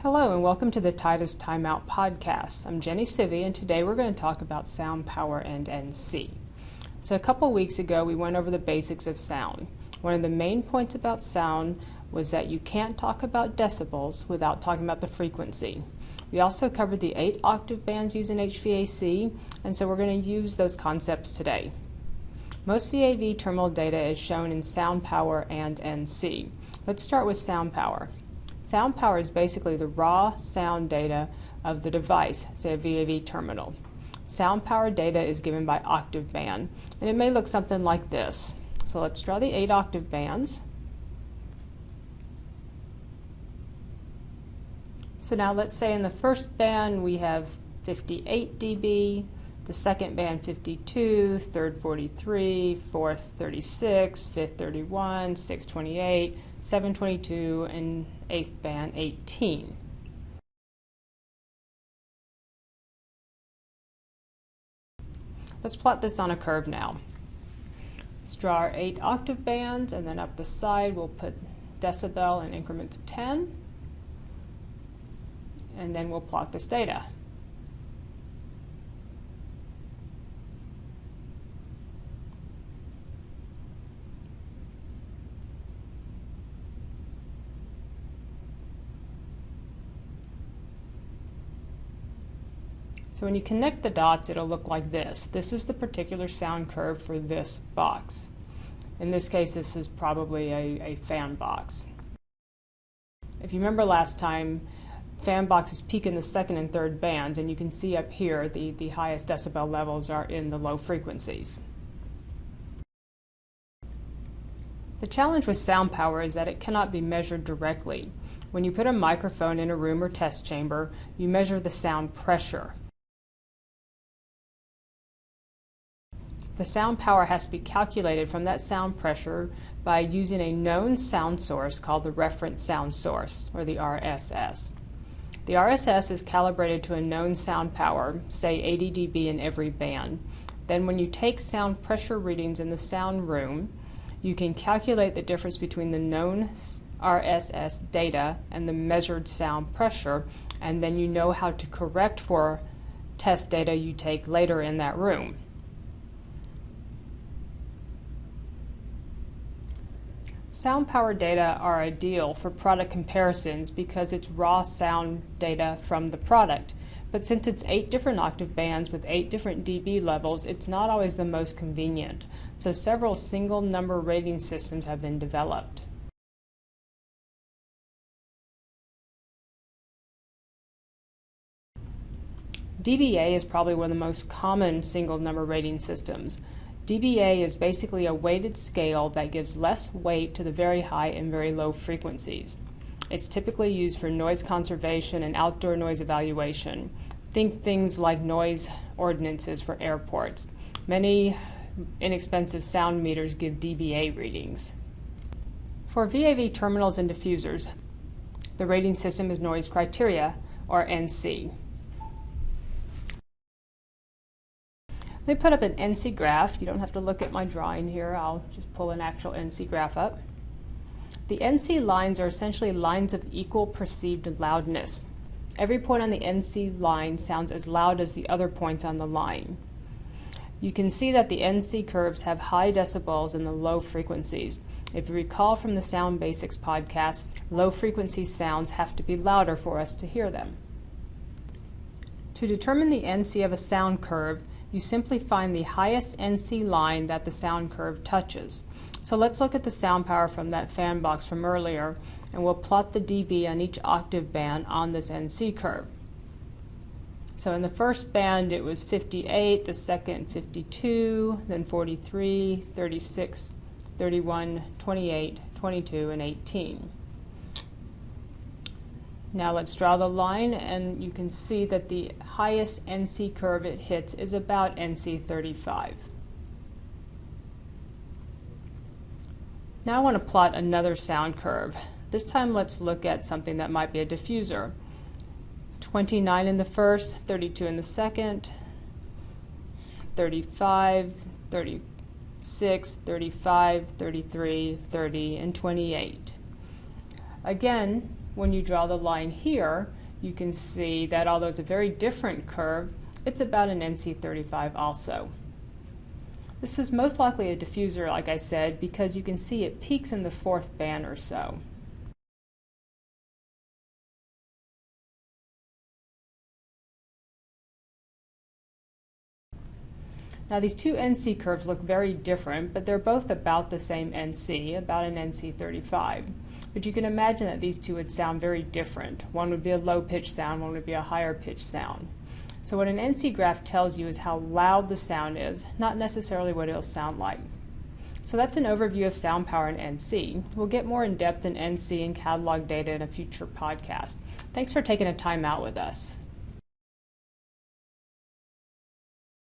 Hello and welcome to the Titus Timeout Podcast. I'm Jenny Civey and today we're going to talk about sound, power, and NC. So a couple weeks ago we went over the basics of sound. One of the main points about sound was that you can't talk about decibels without talking about the frequency. We also covered the 8 octave bands used in HVAC, and so we're going to use those concepts today. Most VAV terminal data is shown in sound power and NC. Let's start with sound power. Sound power is basically the raw sound data of the device, say a VAV terminal. Sound power data is given by octave band, and it may look something like this. So let's draw the 8 octave bands. So now let's say in the first band we have 58 dB, the second band 52, third 43, fourth 36, fifth 31, sixth 28, 722, and 8th band 18. Let's plot this on a curve now. Let's draw our 8 octave bands, and then up the side we'll put decibel in increments of 10, and then we'll plot this data. So when you connect the dots, it'll look like this. This is the particular sound curve for this box. In this case, this is probably a fan box. If you remember last time, fan boxes peak in the second and third bands, and you can see up here the highest decibel levels are in the low frequencies. The challenge with sound power is that it cannot be measured directly. When you put a microphone in a room or test chamber, you measure the sound pressure. The sound power has to be calculated from that sound pressure by using a known sound source called the reference sound source, or the RSS. The RSS is calibrated to a known sound power, say 80 dB in every band. Then when you take sound pressure readings in the sound room, you can calculate the difference between the known RSS data and the measured sound pressure, and then you know how to correct for test data you take later in that room. Sound power data are ideal for product comparisons because it's raw sound data from the product. But since it's 8 different octave bands with 8 different dB levels, it's not always the most convenient. So several single number rating systems have been developed. dBA is probably one of the most common single number rating systems. dBA is basically a weighted scale that gives less weight to the very high and very low frequencies. It's typically used for noise conservation and outdoor noise evaluation. Think things like noise ordinances for airports. Many inexpensive sound meters give dBA readings. For VAV terminals and diffusers, the rating system is noise criteria, or NC. Let me put up an NC graph. You don't have to look at my drawing here. I'll just pull an actual NC graph up. The NC lines are essentially lines of equal perceived loudness. Every point on the NC line sounds as loud as the other points on the line. You can see that the NC curves have high decibels in the low frequencies. If you recall from the Sound Basics podcast, low frequency sounds have to be louder for us to hear them. To determine the NC of a sound curve, you simply find the highest NC line that the sound curve touches. So let's look at the sound power from that fan box from earlier, and we'll plot the dB on each octave band on this NC curve. So in the first band it was 58, the second 52, then 43, 36, 31, 28, 22, and 18. Now let's draw the line, and you can see that the highest NC curve it hits is about NC 35. Now I want to plot another sound curve. This time let's look at something that might be a diffuser. 29 in the first, 32 in the second, 35, 36, 35, 33, 30, and 28. Again, when you draw the line here, you can see that although it's a very different curve, it's about an NC35 also. This is most likely a diffuser, like I said, because you can see it peaks in the 4th band or so. Now these two NC curves look very different, but they're both about the same NC, about an NC35. But you can imagine that these two would sound very different. One would be a low-pitched sound, one would be a higher-pitched sound. So what an NC graph tells you is how loud the sound is, not necessarily what it'll sound like. So that's an overview of sound power in NC. We'll get more in depth in NC and catalog data in a future podcast. Thanks for taking a time out with us.